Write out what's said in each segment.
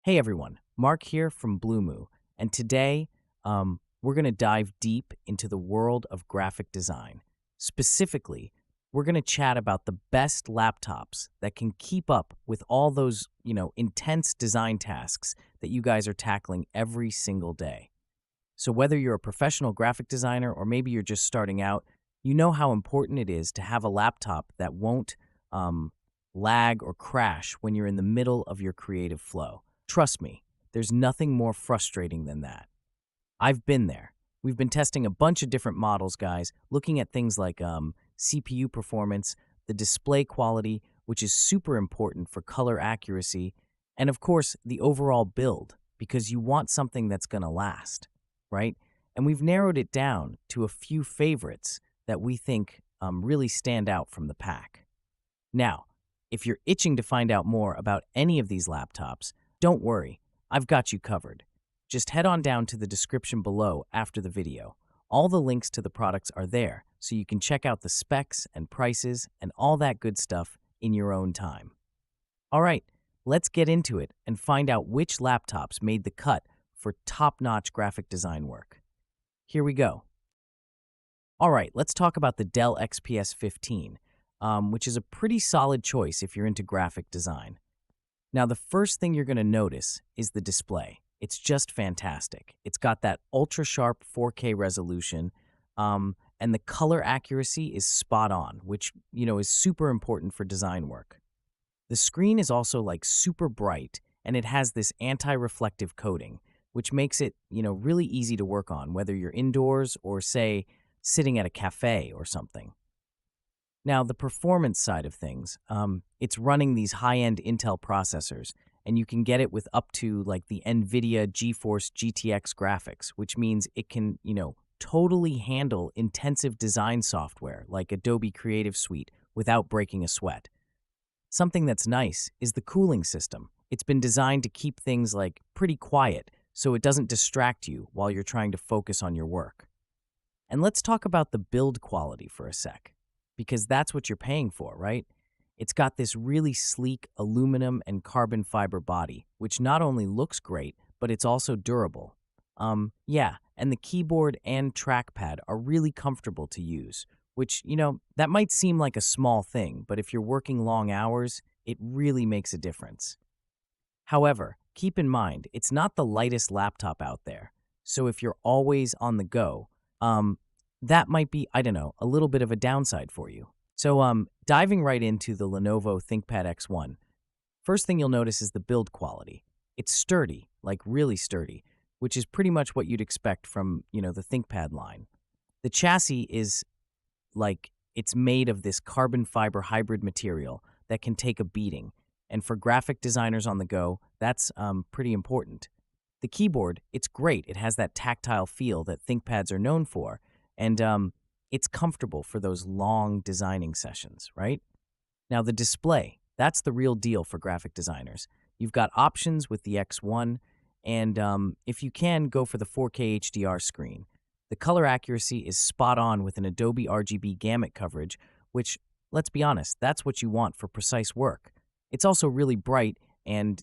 Hey everyone, Mark here from Blumoo, and today we're going to dive deep into the world of graphic design. Specifically, we're going to chat about the best laptops that can keep up with all those, intense design tasks that you guys are tackling every single day. So whether you're a professional graphic designer or maybe you're just starting out, you know how important it is to have a laptop that won't um, lag or crash when you're in the middle of your creative flow. Trust me, there's nothing more frustrating than that. I've been there. We've been testing a bunch of different models, guys, looking at things like CPU performance, the display quality, which is super important for color accuracy, and of course, the overall build, because you want something that's going to last, right? And we've narrowed it down to a few favorites that we think really stand out from the pack. Now, if you're itching to find out more about any of these laptops, don't worry, I've got you covered. Just head on down to the description below after the video. All the links to the products are there, so you can check out the specs and prices and all that good stuff in your own time. All right, let's get into it and find out which laptops made the cut for top-notch graphic design work. Here we go. All right, let's talk about the Dell XPS 15, which is a pretty solid choice if you're into graphic design. Now, the first thing you're going to notice is the display. It's just fantastic. It's got that ultra-sharp 4K resolution, and the color accuracy is spot on, which, is super important for design work. The screen is also like super bright, and it has this anti-reflective coating, which makes it, really easy to work on, whether you're indoors or, say, sitting at a cafe or something. Now, the performance side of things, it's running these high-end Intel processors, and you can get it with up to like the NVIDIA GeForce GTX graphics, which means it can, totally handle intensive design software like Adobe Creative Suite without breaking a sweat. Something that's nice is the cooling system. It's been designed to keep things like pretty quiet so it doesn't distract you while you're trying to focus on your work. And let's talk about the build quality for a sec, because that's what you're paying for, right? It's got this really sleek aluminum and carbon fiber body, which not only looks great, but it's also durable. Yeah, and the keyboard and trackpad are really comfortable to use, which, that might seem like a small thing, but if you're working long hours, it really makes a difference. However, keep in mind, it's not the lightest laptop out there. So if you're always on the go, that might be, I don't know, a little bit of a downside for you. So diving right into the Lenovo ThinkPad X1, first thing you'll notice is the build quality. It's sturdy, like really sturdy, which is pretty much what you'd expect from, the ThinkPad line. The chassis is like it's made of this carbon fiber hybrid material that can take a beating. And for graphic designers on the go, that's pretty important. The keyboard, it's great. It has that tactile feel that ThinkPads are known for. And it's comfortable for those long designing sessions, right? Now, the display, that's the real deal for graphic designers. You've got options with the X1, and if you can, go for the 4K HDR screen. The color accuracy is spot on with an Adobe RGB gamut coverage, which, let's be honest, that's what you want for precise work. It's also really bright, and,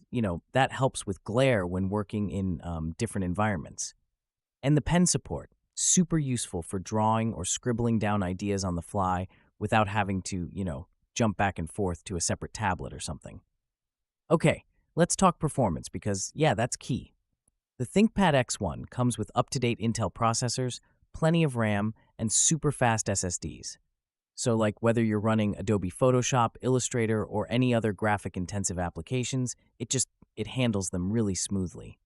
that helps with glare when working in different environments. And the pen support, super useful for drawing or scribbling down ideas on the fly without having to, jump back and forth to a separate tablet or something. Okay, let's talk performance because, yeah, that's key. The ThinkPad X1 comes with up-to-date Intel processors, plenty of RAM, and super fast SSDs. So like whether you're running Adobe Photoshop, Illustrator, or any other graphic-intensive applications, it handles them really smoothly.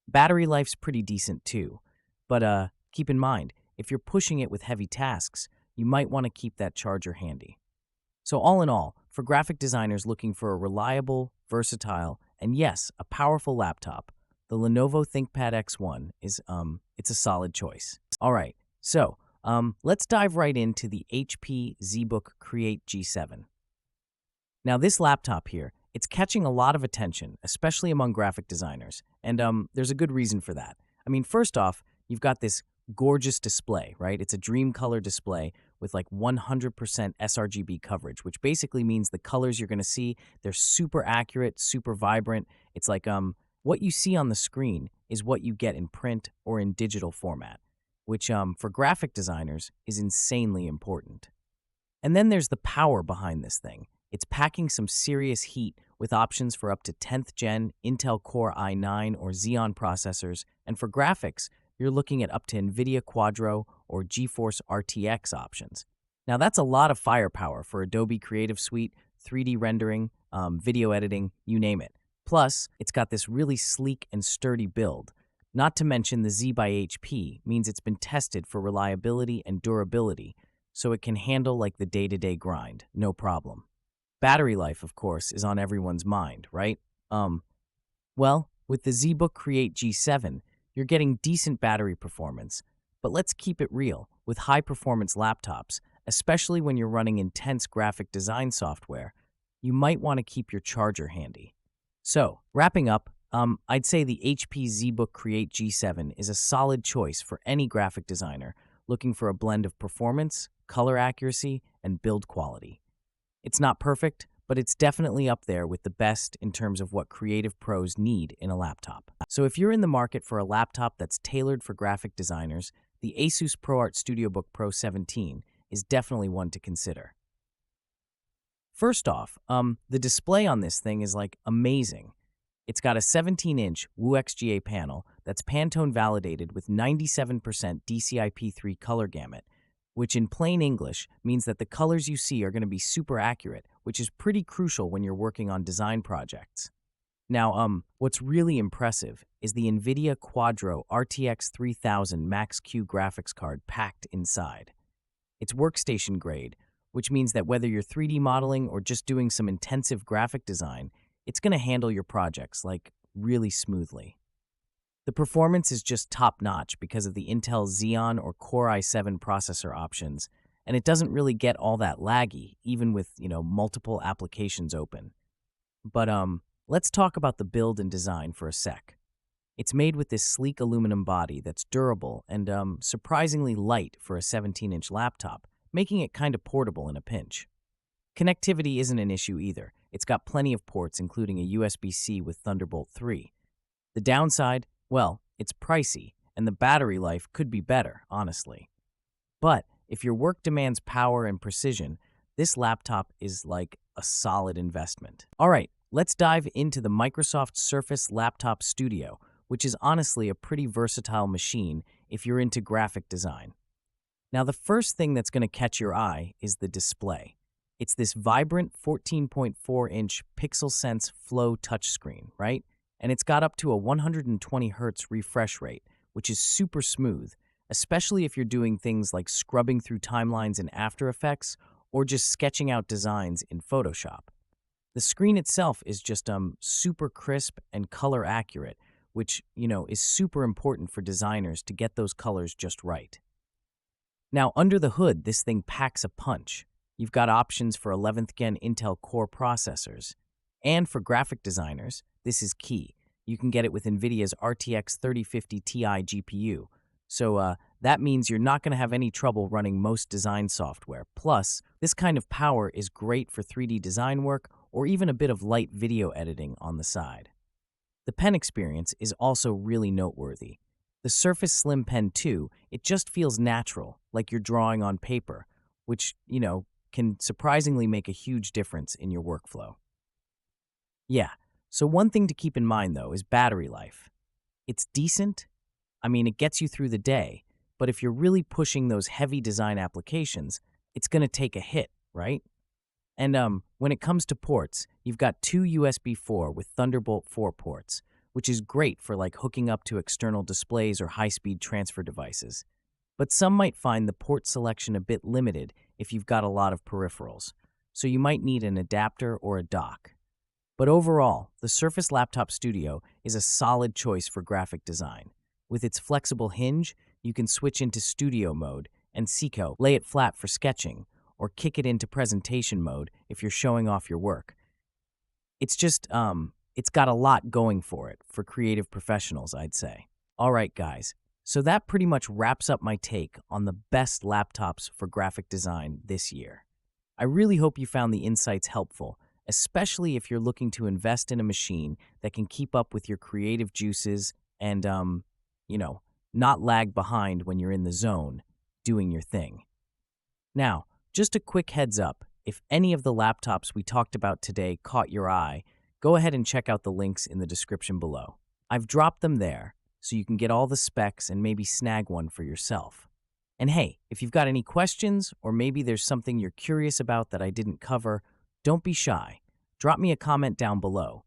Battery life's pretty decent too, but keep in mind, if you're pushing it with heavy tasks, you might want to keep that charger handy. So all in all, for graphic designers looking for a reliable, versatile, and yes, a powerful laptop, the Lenovo ThinkPad X1 is it's a solid choice. All right, so let's dive right into the HP ZBook Create G7. Now this laptop here, it's catching a lot of attention, especially among graphic designers, and there's a good reason for that. I mean, first off, you've got this gorgeous display, right? It's a dream color display with like 100% sRGB coverage, which basically means the colors you're going to see, they're super accurate, super vibrant. It's like What you see on the screen is what you get in print or in digital format, which for graphic designers is insanely important. And then there's the power behind this thing. It's packing some serious heat with options for up to 10th gen Intel Core i9 or Xeon processors, and for graphics, you're looking at up to NVIDIA Quadro or GeForce RTX options. Now that's a lot of firepower for Adobe Creative Suite, 3D rendering, video editing, you name it. Plus, it's got this really sleek and sturdy build. Not to mention the Z by HP means it's been tested for reliability and durability, so it can handle like the day-to-day grind, no problem. Battery life, of course, is on everyone's mind, right? Well, with the ZBook Create G7, you're getting decent battery performance, but let's keep it real. With high-performance laptops, especially when you're running intense graphic design software, you might want to keep your charger handy. So, wrapping up, I'd say the HP ZBook Create G7 is a solid choice for any graphic designer looking for a blend of performance, color accuracy, and build quality. It's not perfect, but it's definitely up there with the best in terms of what creative pros need in a laptop. So if you're in the market for a laptop that's tailored for graphic designers, the Asus ProArt StudioBook Pro 17 is definitely one to consider. First off, the display on this thing is like amazing. It's got a 17-inch WUXGA panel that's Pantone validated with 97% DCI-P3 color gamut, which in plain English means that the colors you see are going to be super accurate, which is pretty crucial when you're working on design projects. Now, what's really impressive is the NVIDIA Quadro RTX 3000 Max-Q graphics card packed inside. It's workstation grade, which means that whether you're 3D modeling or just doing some intensive graphic design, it's going to handle your projects like really smoothly. The performance is just top-notch because of the Intel Xeon or Core i7 processor options, and it doesn't really get all that laggy, even with, multiple applications open. But let's talk about the build and design for a sec. It's made with this sleek aluminum body that's durable and surprisingly light for a 17-inch laptop, making it kind of portable in a pinch. Connectivity isn't an issue either. It's got plenty of ports, including a USB-C with Thunderbolt 3. The downside? Well, it's pricey, and the battery life could be better, honestly. But if your work demands power and precision, this laptop is like a solid investment. All right, let's dive into the Microsoft Surface Laptop Studio, which is honestly a pretty versatile machine if you're into graphic design. Now, the first thing that's going to catch your eye is the display. It's this vibrant 14.4-inch PixelSense Flow touchscreen, right? And it's got up to a 120 Hz refresh rate, which is super smooth, especially if you're doing things like scrubbing through timelines in After Effects or just sketching out designs in Photoshop. The screen itself is just super crisp and color accurate, which, is super important for designers to get those colors just right. Now, under the hood, this thing packs a punch. You've got options for 11th Gen Intel Core processors. And for graphic designers, this is key. You can get it with NVIDIA's RTX 3050 Ti GPU. So that means you're not going to have any trouble running most design software. Plus, this kind of power is great for 3D design work or even a bit of light video editing on the side. The pen experience is also really noteworthy. The Surface Slim Pen 2, it just feels natural, like you're drawing on paper, which, can surprisingly make a huge difference in your workflow. Yeah, so one thing to keep in mind, though, is battery life. It's decent. I mean, it gets you through the day, but if you're really pushing those heavy design applications, it's going to take a hit, right? And when it comes to ports, you've got two USB 4 with Thunderbolt 4 ports, which is great for like hooking up to external displays or high-speed transfer devices. But some might find the port selection a bit limited if you've got a lot of peripherals, so you might need an adapter or a dock. But overall, the Surface Laptop Studio is a solid choice for graphic design. With its flexible hinge, you can switch into studio mode and lay it flat for sketching, or kick it into presentation mode if you're showing off your work. It's just, it's got a lot going for it for creative professionals, I'd say. All right, guys. So that pretty much wraps up my take on the best laptops for graphic design this year. I really hope you found the insights helpful, especially if you're looking to invest in a machine that can keep up with your creative juices and, you know, not lag behind when you're in the zone doing your thing. Now, just a quick heads up, if any of the laptops we talked about today caught your eye, go ahead and check out the links in the description below. I've dropped them there so you can get all the specs and maybe snag one for yourself. And hey, if you've got any questions or maybe there's something you're curious about that I didn't cover, don't be shy. Drop me a comment down below.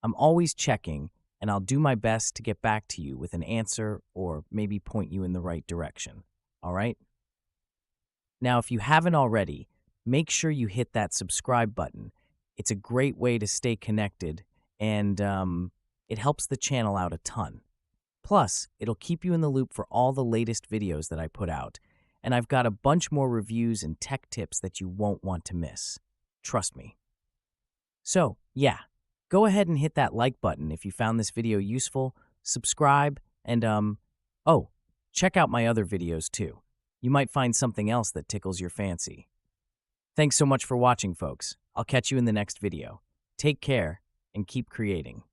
I'm always checking, and I'll do my best to get back to you with an answer or maybe point you in the right direction. All right? Now, if you haven't already, make sure you hit that subscribe button. It's a great way to stay connected, and it helps the channel out a ton. Plus, it'll keep you in the loop for all the latest videos that I put out, and I've got a bunch more reviews and tech tips that you won't want to miss. Trust me. So, yeah, go ahead and hit that like button if you found this video useful, subscribe, and, oh, check out my other videos too. You might find something else that tickles your fancy. Thanks so much for watching, folks. I'll catch you in the next video. Take care and keep creating.